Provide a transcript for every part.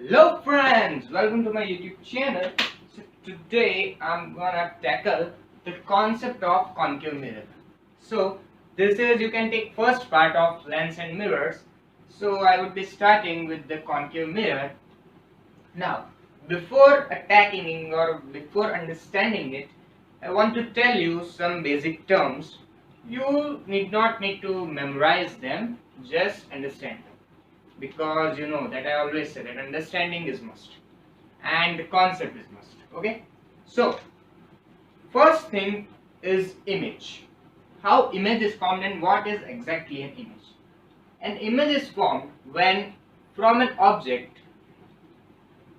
Hello friends, welcome to my YouTube channel. So today I'm gonna tackle the concept of concave mirror. So this is, you can take first part of lens and mirrors. So I would be starting with the concave mirror. Now before attacking or before understanding it, I want to tell you some basic terms. You need to memorize them, just understand them, because you know that I always say that understanding is must and the concept is must. Okay, so first thing is image. How image is formed and what is exactly an image? An image is formed when from an object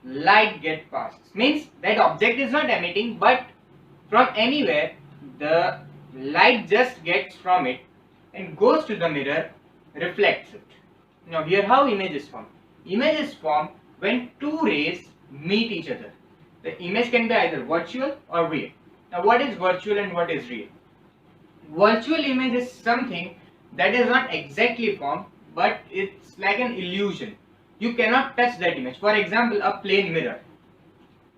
light get passed. Means that object is not emitting, but from anywhere the light just gets from it and goes to the mirror, reflects it. Now here how image is formed. Image is formed when two rays meet each other. The image can be either virtual or real. Now what is virtual and what is real? Virtual image is something that is not exactly formed, but it's like an illusion. You cannot touch that image. For example, a plane mirror.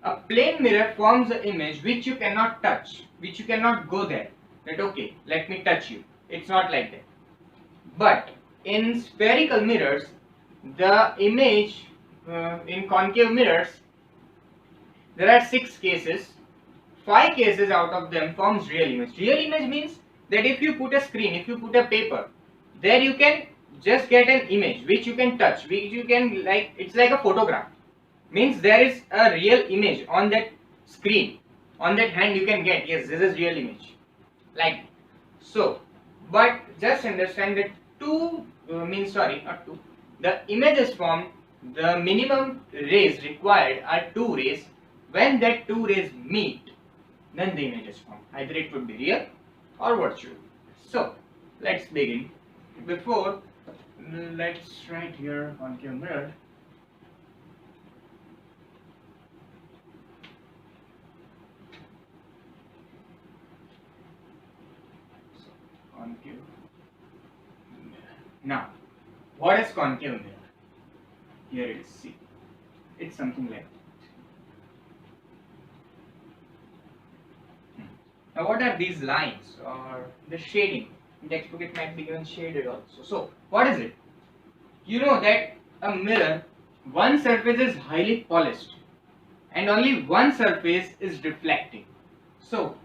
A plane mirror forms an image which you cannot touch, which you cannot go there. That okay, let me touch you. It's not like that. But in spherical mirrors, the image in concave mirrors, there are 6 cases. 5 cases out of them forms real image. Real image means that if you put a screen, if you put a paper, there you can just get an image which you can touch, which you can, like, it's like a photograph. Means there is a real image on that screen, on that hand you can get, yes, this is real image, like so. But just understand that the image is formed, the minimum rays required are 2 rays. When that 2 rays meet, then the image is formed. Either it would be real or virtual. So let's begin. Before, let's write here concave mirror. Concave mirror. Now, what is concave mirror? Here it is. See, it's something like that. Now, what are these lines or the shading? In textbook, it might be given shaded also. So, what is it? You know that a mirror, one surface is highly polished, and only one surface is reflecting. So,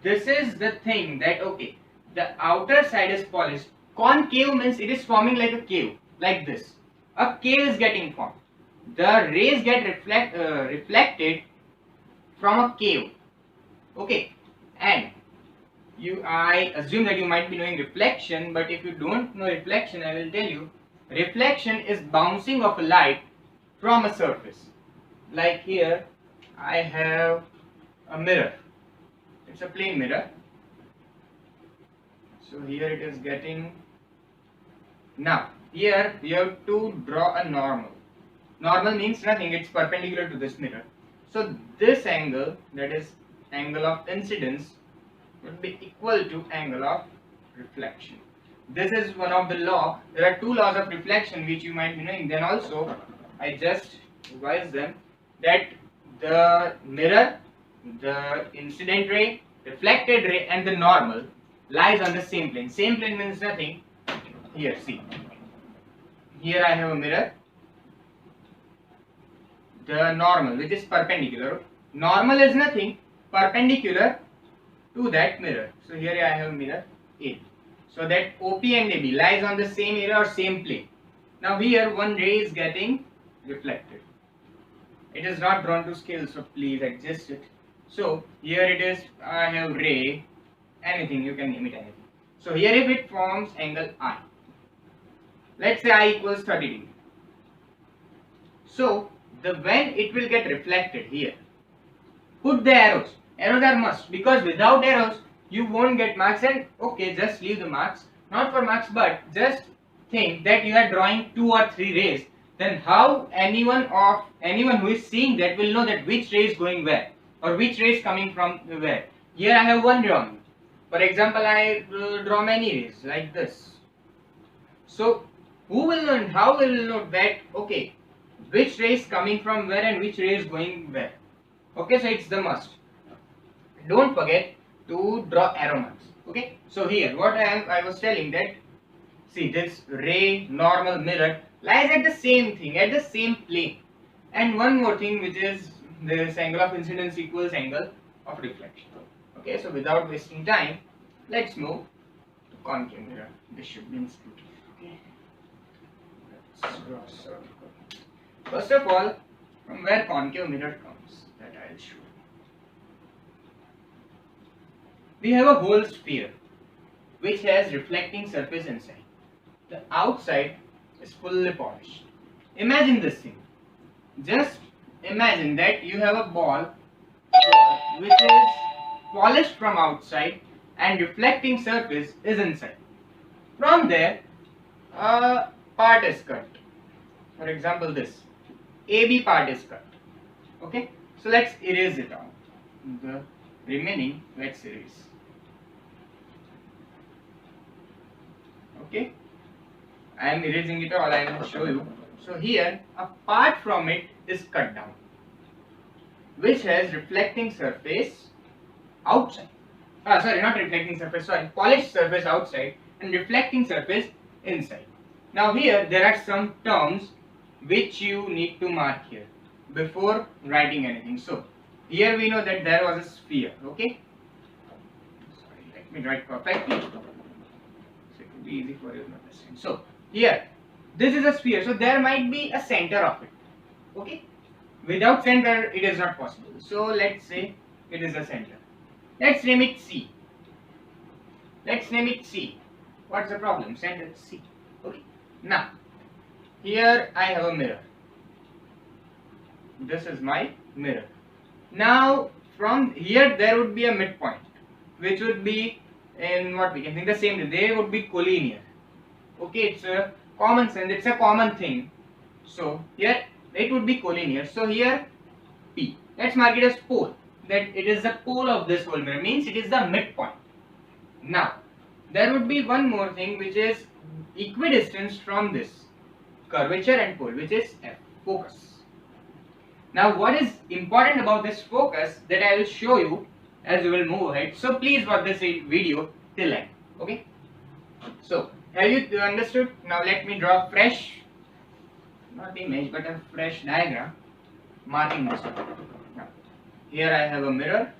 this is the thing that okay, the outer side is polished. Concave means it is forming like a cave, like this. A cave is getting formed. The rays get reflected from a cave. Okay, and I assume that you might be knowing reflection, but if you don't know reflection, I will tell you. Reflection is bouncing of a light from a surface. Like here, I have a mirror. It's a plane mirror. So here it is getting. Now here we have to draw a normal. Normal means nothing, it's perpendicular to this mirror. So this angle, that is angle of incidence, would be equal to angle of reflection. This is one of the law. There are 2 laws of reflection which you might be knowing. Then also I just revise them, that the mirror, the incident ray, reflected ray and the normal lies on the same plane. Same plane means nothing. Here, see. Here I have a mirror. The normal, which is perpendicular. Normal is nothing, perpendicular to that mirror. So here I have a mirror A. So that OP and AB lies on the same area or same plane. Now here one ray is getting reflected. It is not drawn to scale, so please adjust it. So here it is, I have ray, anything, you can name it anything. So here if it forms angle I, let's say I equals 30 degree. So when it will get reflected here, put the arrows. Arrows are must, because without arrows you won't get marks. And okay, just leave the marks, not for marks, but just think that you are drawing 2 or 3 rays. Then how anyone who is seeing that will know that which ray is going where or which ray is coming from where. Here I have one drawing. For example, I draw many rays like this. So who will know and how will know that okay, which ray is coming from where and which ray is going where. Okay, so it's the must. Don't forget to draw arrow marks. Okay, so here what I was telling that, see, this ray, normal, mirror lies at the same thing, at the same plane. And one more thing, which is this angle of incidence equals angle of reflection. Okay, so without wasting time, let's move to concave mirror. This should be intuitive. Okay, let's draw a circle. First of all, from where concave mirror comes, that I'll show you. We have a whole sphere which has reflecting surface inside. The outside is fully polished. Imagine this thing. Just imagine that you have a ball which is polished from outside and reflecting surface is inside. From there, a part is cut. For example, this AB part is cut. Okay, so let's erase it out. The remaining, let's erase. Okay, I am erasing it all. I will show you. So here, a part from it is cut down, which has reflecting surface outside. Sorry, not reflecting surface. Sorry, polished surface outside and reflecting surface inside. Now here there are some terms which you need to mark here before writing anything. So here we know that there was a sphere. Okay. Sorry, let me write perfectly. So it will be easy for you to understand. So here, this is a sphere, so there might be a center of it. Okay, without center it is not possible. So let's say it is a center. Let's name it C. Let's name it C. What's the problem? Center is C. Okay, now here I have a mirror. This is my mirror. Now from here there would be a midpoint, which would be in what we can think the same. They would be collinear. Okay, it's a common sense, it's a common thing. So here it would be collinear. So here P, let's mark it as pole, that it is the pole of this whole mirror, means it is the midpoint. Now there would be one more thing, which is equidistance from this curvature and pole, which is F, focus. Now what is important about this focus, that I will show you as we will move ahead. So please watch this video till end. Okay, so have you understood? Now let me draw a fresh, not image, but a fresh diagram marking this one. Now, here I have a mirror,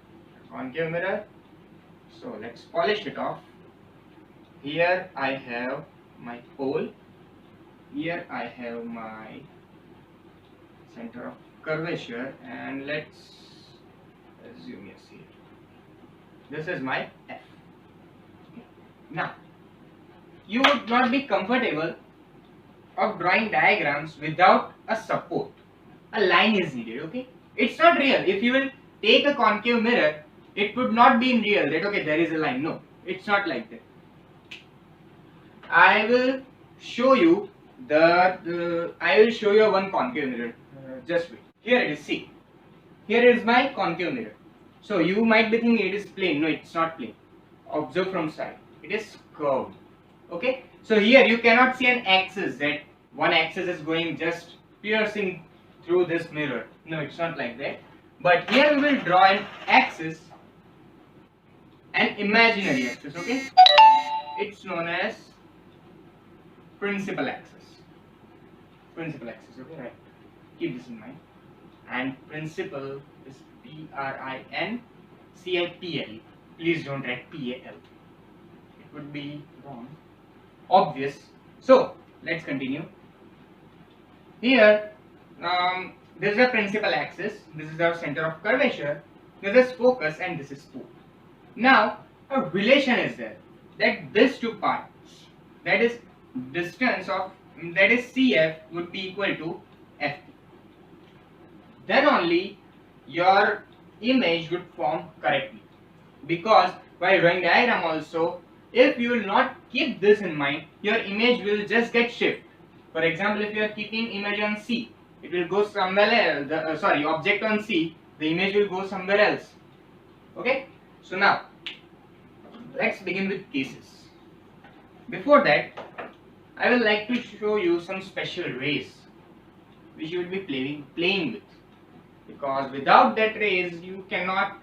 concave mirror. So let's polish it off. Here I have my pole. Here I have my center of curvature, and let's assume yes here. This is my F. Okay. Now, you would not be comfortable of drawing diagrams without a support. A line is needed. Okay, it's not real. If you will take a concave mirror, it would not be in real that okay there is a line. No, it's not like that. I will show you one concave mirror. Just wait. Here it is. See, here is my concave mirror. So you might be thinking it is plane. No, it's not plane. Observe from side. It is curved. Okay, so here you cannot see an axis, that one axis is going just piercing through this mirror. No, it's not like that. But here we will draw an axis, an imaginary axis. Okay, it's known as principal axis. Principal axis. Okay, right. Keep this in mind. And principal is P-R-I-N-C-I-P-L. Please don't write P-A-L. It would be wrong. Obvious. So let's continue. Here, this is a principal axis. This is our center of curvature. This is focus, and this is pole. Now a relation is there, that these two parts, that is distance of, that is CF, would be equal to FP. Then only your image would form correctly. Because while drawing diagram also, if you will not keep this in mind, your image will just get shifted. For example, if you are keeping image on C, it will go somewhere else. Object on C, the image will go somewhere else. Okay. So now, let's begin with cases. Before that, I will like to show you some special rays which you would be playing with, because without that rays you cannot.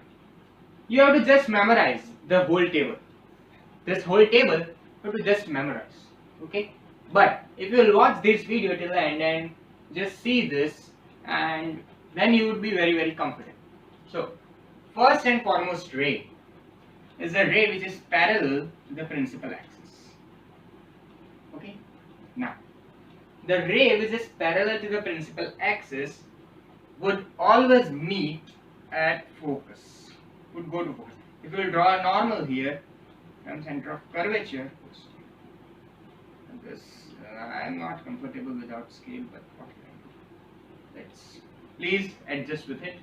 You have to just memorize the whole table. This whole table you have to just memorize. Okay, but if you will watch this video till the end and just see this, and then you would be very comfortable. So first and foremost ray is a ray which is parallel to the principal axis. Okay, now the ray which is parallel to the principal axis would always meet at focus, would go to focus. If you will draw a normal here from center of curvature, this I am not comfortable without scale, but what can I do? Let's please adjust with it.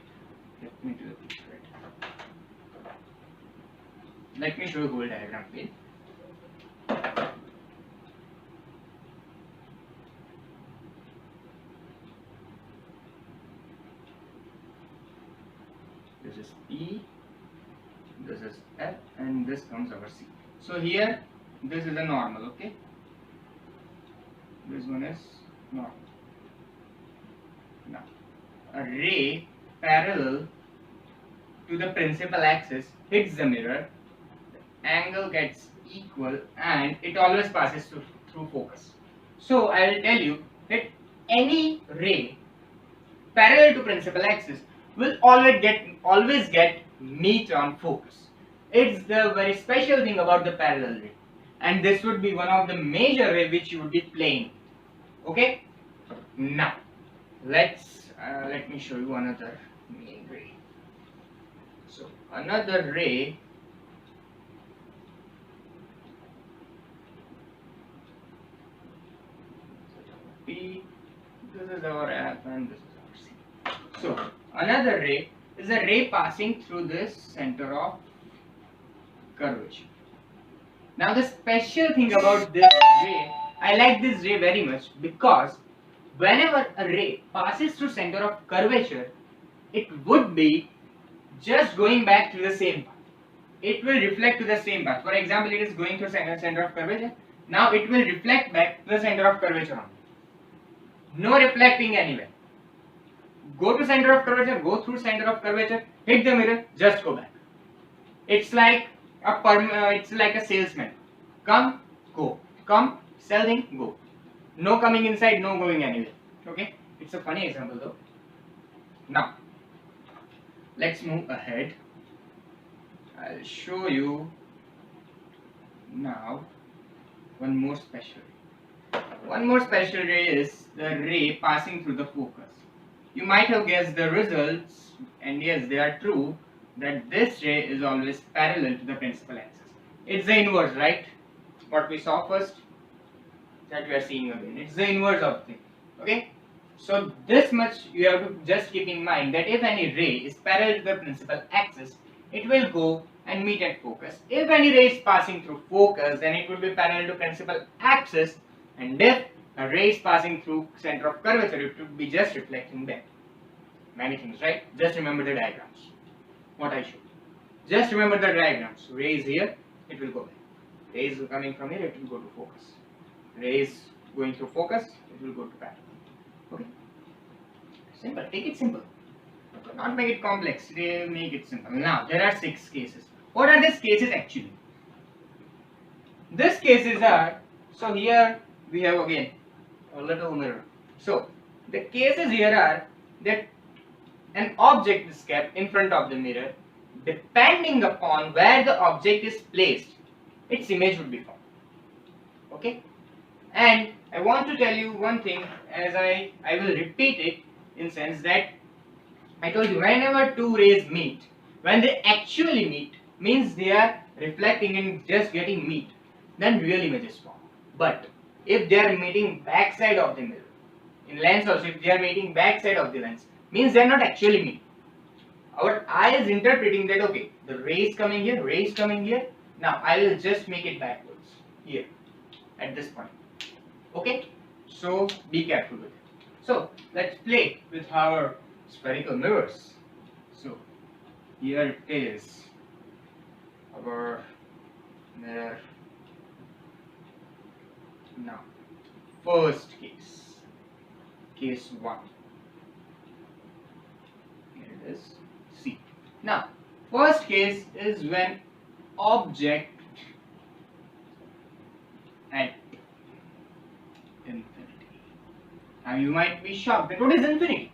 Let me do it right. Let me show you whole diagram please. This is E, this is F, and this comes over C. So here this is a normal, okay? This one is normal. Now a ray parallel to the principal axis hits the mirror, the angle gets equal, and it always passes through focus. So I will tell you that any ray parallel to principal axis will always get meet on focus. It's the very special thing about the parallel ray, and this would be one of the major ray which you would be playing. Okay, now let me show you another main ray. So another ray P, this is our F and this is our C. So another ray is a ray passing through this center of curvature. Now the special thing about this ray, I like this ray very much because whenever a ray passes through center of curvature, it would be just going back to the same path. It will reflect to the same path. For example, it is going through center of curvature. Now it will reflect back to the center of curvature only. No reflecting anywhere. Go to center of curvature, go through center of curvature, hit the mirror, just go back. It's like a salesman. Come, go. Come, sell thing, go. No coming inside, no going anywhere. Okay? It's a funny example though. Now, let's move ahead. I'll show you now one more special ray. One more special ray is the ray passing through the focus. You might have guessed the results, and yes, they are true, that this ray is always parallel to the principal axis. It's the inverse, right? What we saw first, that we are seeing again. It's the inverse of the thing. Okay? So this much you have to just keep in mind, that if any ray is parallel to the principal axis, it will go and meet at focus. If any ray is passing through focus, then it will be parallel to principal axis, and if a ray is passing through center of curvature, it will be just reflecting back. Many things, right? Just remember the diagrams. What I showed. Just remember the diagrams. Ray is here, it will go back. Ray is coming from here, it will go to focus. Ray is going through focus, it will go to parallel. Okay? Simple. Take it simple. Not make it complex. Make it simple. Now, there are 6 cases. What are these cases actually? These cases are, so here we have again a little mirror. So, the cases here are that an object is kept in front of the mirror. Depending upon where the object is placed, its image would be formed. Okay? And I want to tell you one thing, as I will repeat it, in sense that I told you, whenever 2 rays meet, when they actually meet, means they are reflecting and just getting meet, then real images form. But if they are meeting backside of the mirror, in lens also, if they are meeting backside of the lens, means they are not actually meeting. Our eye is interpreting that, okay, the ray is coming here, ray is coming here. Now I will just make it backwards here at this point. Okay, so be careful with it. So let's play with our spherical mirrors. So here it is, our mirror. Now, first case 1. is C. Now, first case is when object at infinity. Now you might be shocked that what is infinity?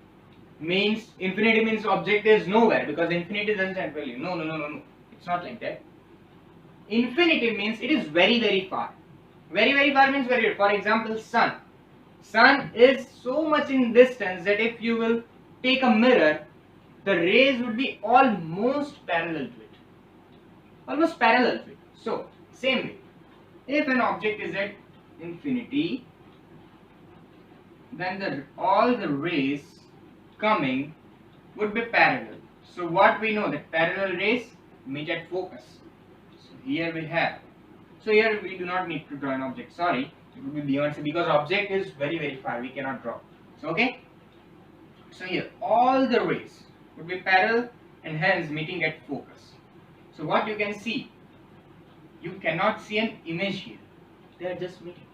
Means infinity means object is nowhere, because infinity doesn't have value. No. It's not like that. Infinity means it is very far. Very far means very far. For example, sun. Sun is so much in distance that if you will take a mirror, the rays would be almost parallel to it. Almost parallel to it. So, same way. If an object is at infinity, then all the rays coming would be parallel. So what we know, that parallel rays meet at focus. So here we have. So here we do not need to draw an object. Sorry, it would be beyond C, because object is very far. We cannot draw. So okay. So here all the rays would be parallel and hence meeting at focus. So what you can see, you cannot see an image here. They are just meeting,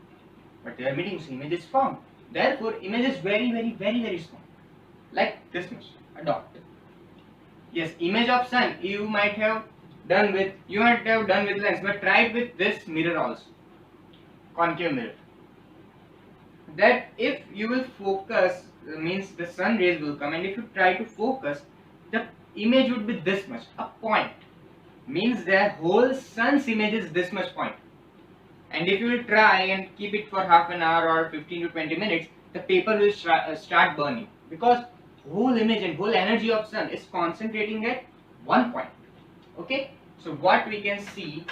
but they are meeting. So image is formed. Therefore, image is very small, like this much, a dot. Yes, image of sun you might have done with lens, but try it with this mirror also, concave mirror. That if you will focus, means the sun rays will come, and if you try to focus, the image would be this much, a point. Means the whole sun's image is this much point. And if you will try and keep it for half an hour or 15 to 20 minutes, the paper will start burning, because whole image and whole energy of sun is concentrating at one point. Okay, so what we can see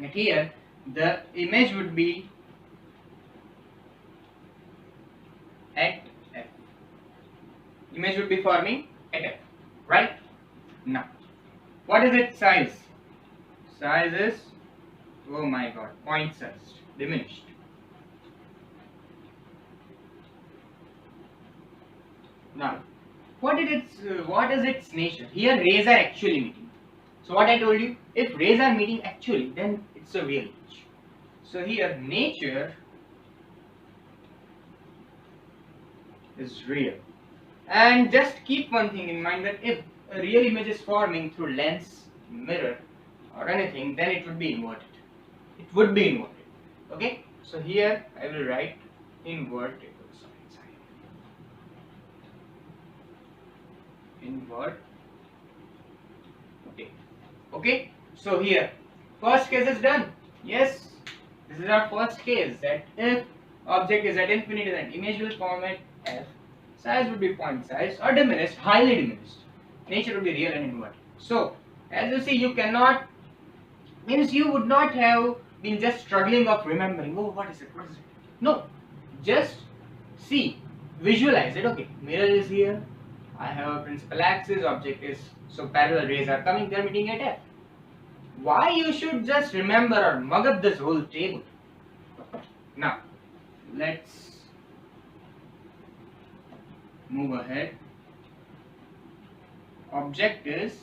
that here, the image would be at F. Image would be forming at F, right? Now, what is its size? Size is, oh my god, point sized, diminished. Now, what is its nature? Here rays are actually meeting. So what I told you, if rays are meeting actually, then it's a real image. So here nature is real. And just keep one thing in mind, that if a real image is forming through lens, mirror or anything, then it would be inverted. It would be inverted. Okay, so here I will write inverted. Invert. Okay, so here first case is done. Yes, this is our first case, that if object is at infinity, then image will form at F. Size would be point size or diminished, highly diminished. Nature would be real and inverted. So as you see, you cannot, means you would not have been just struggling of remembering, oh what is it. No, just see, visualize it. Okay, mirror is here, I have a principal axis, object is, so parallel rays are coming, they are meeting at F. Why you should just remember or mug up this whole table? Now, let's move ahead. Object is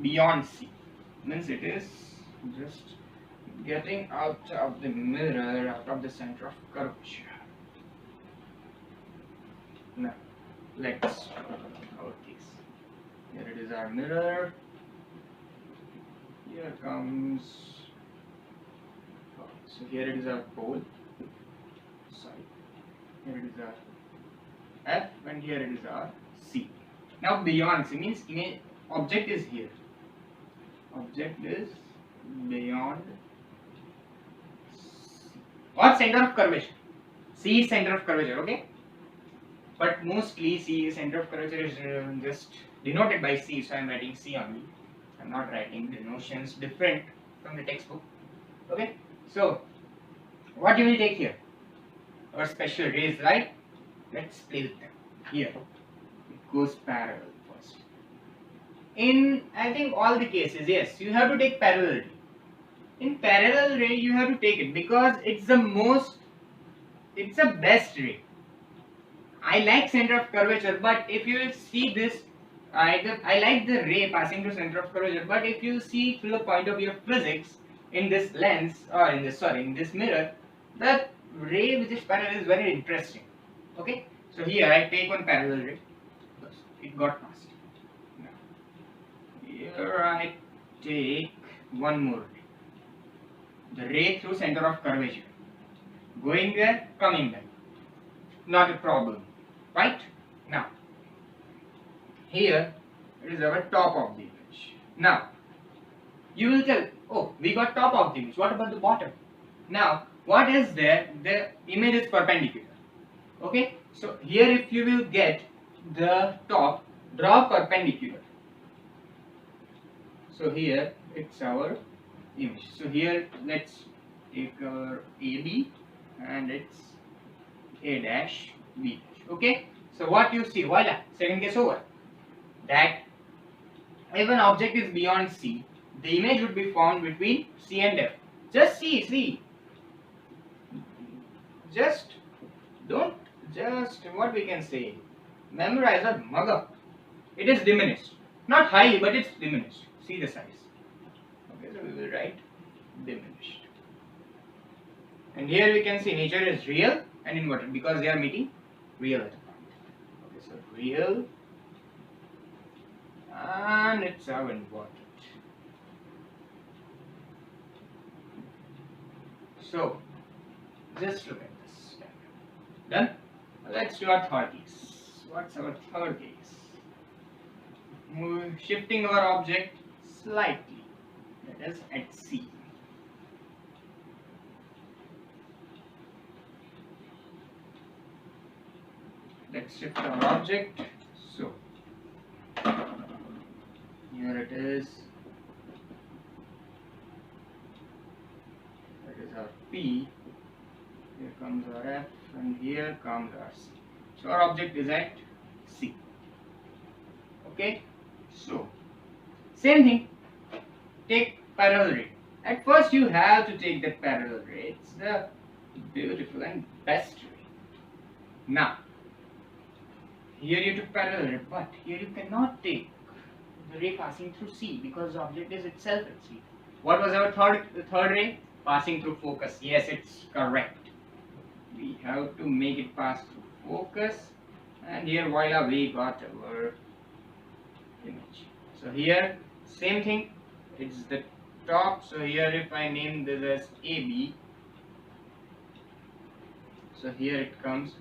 beyond C, means it is just getting out of the mirror, out of the center of curvature. Now, let's our case. Here it is our mirror. Here comes. So here it is our pole. Sorry. Here it is our F, and here it is our C. Now beyond C means image object is here. Object is beyond C. Or center of curvature. C is center of curvature. Okay. But mostly C center of curvature is just denoted by C, so I am writing C only. I am not writing the notions different from the textbook. Okay, so what you will take here? Our special rays, right? Let's play with them. Here it goes parallel first. In I think all the cases, yes, you have to take parallel ray. In parallel ray, you have to take it because it's the best ray. I like center of curvature, but if you will see this, I like the ray passing through center of curvature, but if you see from the point of view of physics, in this lens or in this mirror, the ray which is parallel is very interesting. Okay, so here I take one parallel ray. it got passed. Now, here I take one more ray. The ray through center of curvature. Going there, coming back. Not a problem. Right? Now, here it is our top of the image. Now, you will tell, oh, we got top of the image. What about the bottom? Now, what is there? The image is perpendicular. Okay? So, here if you will get the top, draw perpendicular. So, here it's our image. So, here let's take our AB and it's A dash B dash. Okay? So, what you see, voila, second case over. That if an object is beyond C, the image would be formed between C and F. Just see. Just what we can say, memorize or mug up. It is diminished. Not highly, but it's diminished. See the size. Okay, so we will write diminished. And here we can see nature is real and inverted because they are meeting real at a point. Okay, so real and it's our inverted. So just look at this diagram. Done? Let's do our third case. What's our third case? Shifting our object slightly, that is at C. Let's shift our object. So here it is. That is our P. Here comes our F and here comes our C. So our object is at C. Okay. So same thing. Take parallel ray. At first you have to take that parallel ray. It's the beautiful and best ray. Now here you took parallel ray, but here you cannot take the ray passing through C because the object is itself at C. What was our third ray? Passing through focus. Yes, it's correct. We have to make it pass through focus, and here voila, we got our image. So here same thing, it's the top. So here if I name this as AB, so here it comes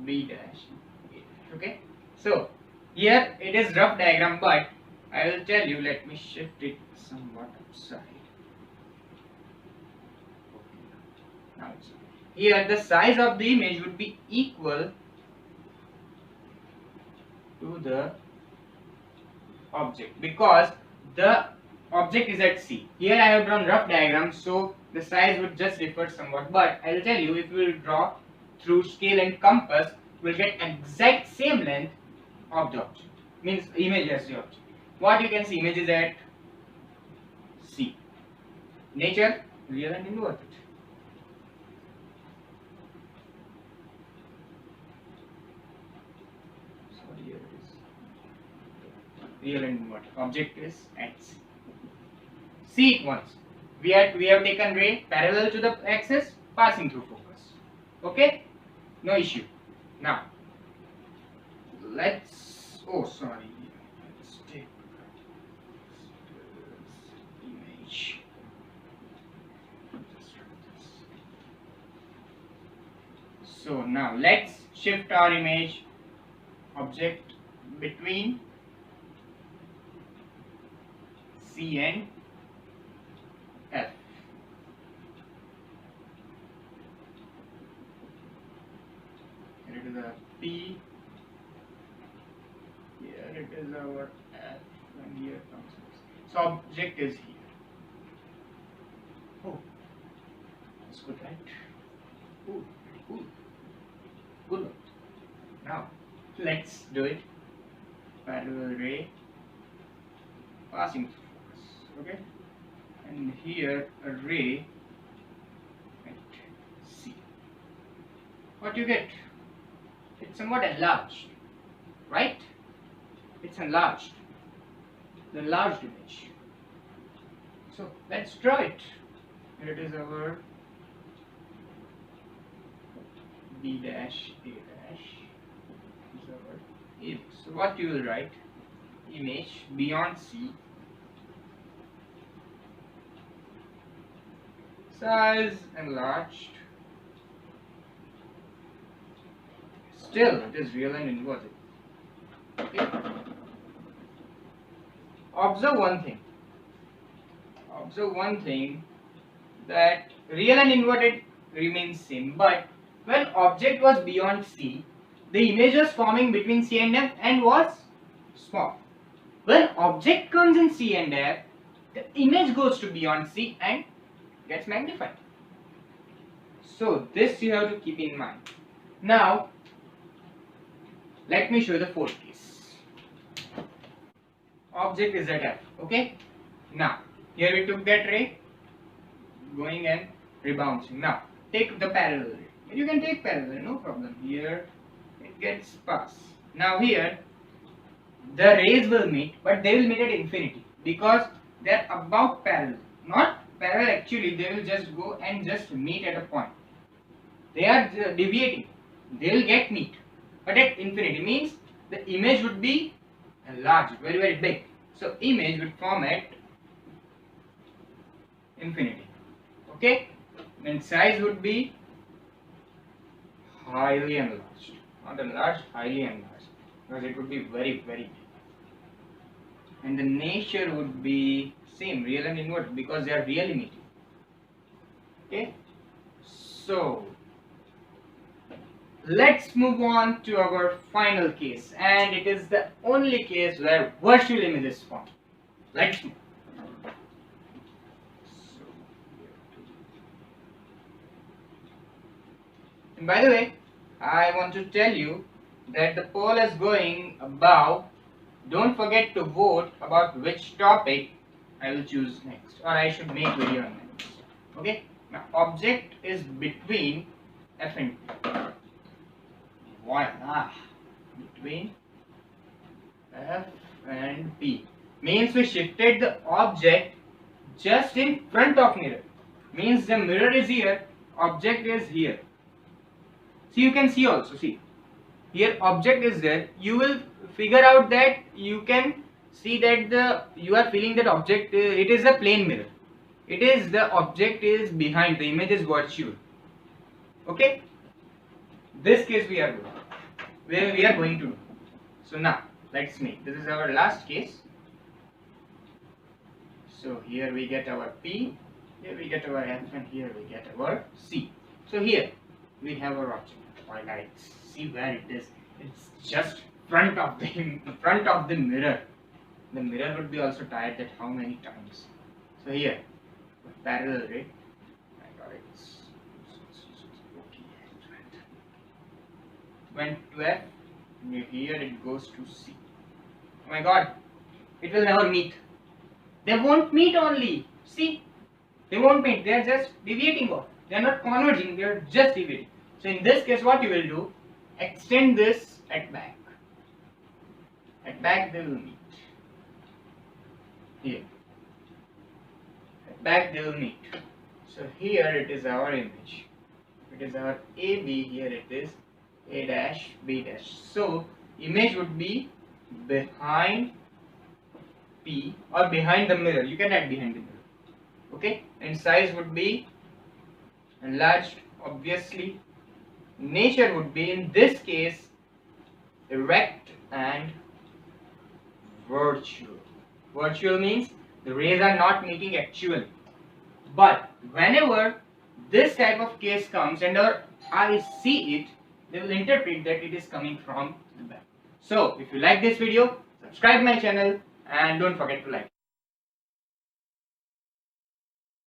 B dash A dash. Okay, so here it is rough diagram, but I will tell you, let me shift it somewhat upside. Now it's here the size of the image would be equal to the object because the object is at C. Here I have drawn rough diagram, so the size would just differ somewhat, but I will tell you, if we will draw through scale and compass, we will get exact same length of the object, means image as the object. What you can see, image is at C. Nature, real and inverted. Real and inverted. Object is at C. See it once. We have taken ray parallel to the axis, passing through focus. Okay? No issue. Now let's let's take this image. So now let's shift our image object between C and F. Here it is a P, here it is our F, and here comes this. So object is here. Oh, that's good, right? Oh, pretty cool. Good one. Now let's do it. Parallel ray passing through focus. Okay, and here a ray at C. What you get? It's somewhat enlarged, right? It's enlarged, the enlarged image. So let's draw it. Here it is our B dash A dash. Is our So what you will write? Image beyond C, size enlarged, still it is real and inverted. Okay. Observe one thing. That real and inverted remains same, but when object was beyond C, the image was forming between C and F and was small. When object comes in C and F, the image goes to beyond C and gets magnified. So this you have to keep in mind. Now let me show you the fourth case. Object is at F. Okay. Now here we took that ray going and rebouncing. Now take the parallel ray. You can take parallel, no problem. Here it gets pass. Now here the rays will meet, but they will meet at infinity because they are about parallel. Not parallel actually, they will just go and just meet at a point. They are deviating. They will get meet, but at infinity means the image would be large, very very big. So image would form at infinity. Okay, and size would be highly enlarged, not enlarged, highly enlarged, because it would be very very big. And the nature would be same, real and inverted, because they are really meeting. Okay, so let's move on to our final case, and it is the only case where virtual image is formed. Let's move. And by the way, I want to tell you that the poll is going above. Don't forget to vote about which topic I will choose next, or I should make video on next. Okay. Now object is between F and P. Voila. Between F and P means we shifted the object just in front of mirror. Means the mirror is here, object is here. So you can see also, see here object is there. You will figure out that you can see that you are feeling that object it is a plane mirror. It is the object is behind, the image is virtual. Okay, this case we are going, where we are going to do. So now let's make, this is our last case. So here we get our P, here we get our F, and here we get our C. So here we have our object. Alright, see where it is. It's just front of the mirror. The mirror would be also tired that how many times. So here, parallel ray. I got it. Went to F. Here it goes to C. Oh my God, it will never meet. They won't meet only. See, they won't meet. They are just deviating off. They are not converging. They are just deviating. So in this case, what you will do? Extend this at back. At back they will meet. Here. At back they will meet. So here it is our image. It is our AB. Here it is A dash B dash. So image would be behind P or behind the mirror. You can add behind the mirror. Okay. And size would be enlarged, obviously. Nature would be in this case erect and virtual. Virtual means the rays are not meeting actually. But whenever this type of case comes and our eyes see it, they will interpret that it is coming from the back. So if you like this video, subscribe my channel and don't forget to like.